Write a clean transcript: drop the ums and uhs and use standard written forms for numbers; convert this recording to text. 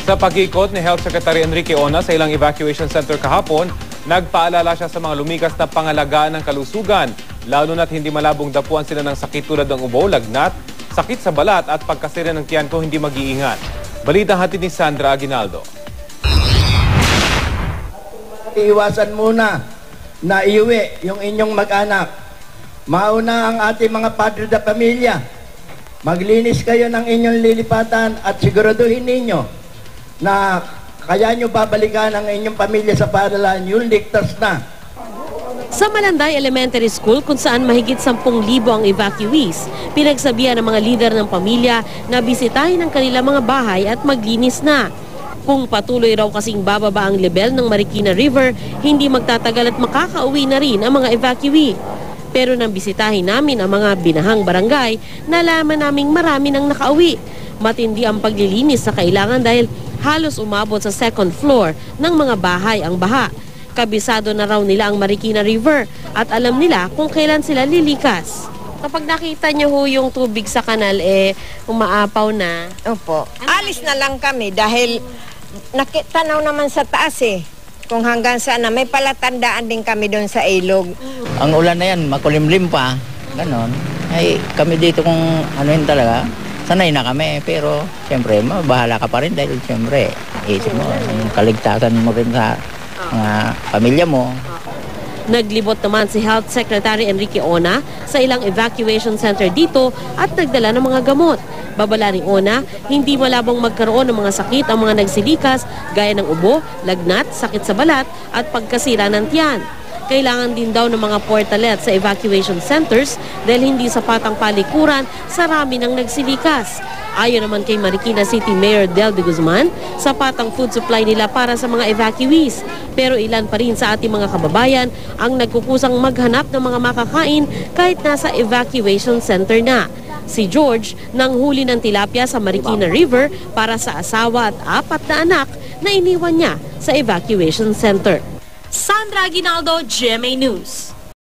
Sa pag-ikot ni Health Secretary Enrique Ona sa ilang evacuation center kahapon, nagpaalala siya sa mga lumikas na pangalagaan ng kalusugan, lalo na't hindi malabong dapuan sila ng sakit tulad ng ubo, lagnat, sakit sa balat at pagkasira ng tiyan kung hindi mag-iingat. Balita hatid ni Sandra Aguinaldo. Iiwasan muna na iuwi yung inyong mag-anak. Mauna ang ating mga padre de pamilya. Maglinis kayo ng inyong lilipatan at siguraduhin ninyo na kaya nyo babalikan ang inyong pamilya sa paaralan, yung ligtas na. Sa Malanday Elementary School kung saan mahigit 10,000 ang evacuees, pinagsabihan ng mga lider ng pamilya na bisitahin ang kanilang mga bahay at maglinis na. Kung patuloy raw kasing bababa ang level ng Marikina River, hindi magtatagal at makakauwi na rin ang mga evacuee. Pero nang bisitahin namin ang mga binahang barangay, nalaman naming marami nang nakauwi. Matindi ang paglilinis sa kailangan dahil halos umabot sa second floor ng mga bahay ang baha. Kabisado na raw nila ang Marikina River at alam nila kung kailan sila lilikas. Kapag nakita niyo ho yung tubig sa kanal, umaapaw na. Opo. Alis na lang kami dahil nakitanaw naman sa taas kung hanggang saan na may palatandaan din kami doon sa ilog. Ang ulan na yan, makulimlim pa, ganon. Ay kami dito kung ano yun talaga, sanay na kami. Pero siyempre, bahala ka pa rin dahil siyempre, isip mo, yung kaligtasan mo rin sa mga pamilya mo. Naglibot naman si Health Secretary Enrique Ona sa ilang evacuation center dito at nagdala ng mga gamot. Babala ni Ona, hindi malabong magkaroon ng mga sakit ang mga nagsilikas gaya ng ubo, lagnat, sakit sa balat at pagkasira ng tiyan. Kailangan din daw ng mga portalet sa evacuation centers dahil hindi sapat ang palikuran sa rami ng nagsilikas. Ayon naman kay Marikina City Mayor Del de Guzman, sapat ang food supply nila para sa mga evacuees. Pero ilan pa rin sa ating mga kababayan ang nagkukusang maghanap ng mga makakain kahit nasa evacuation center na. Si George nang huli ng tilapia sa Marikina River para sa asawa at 4 na anak na iniwan niya sa evacuation center. Sandra Aguinaldo, GMA News.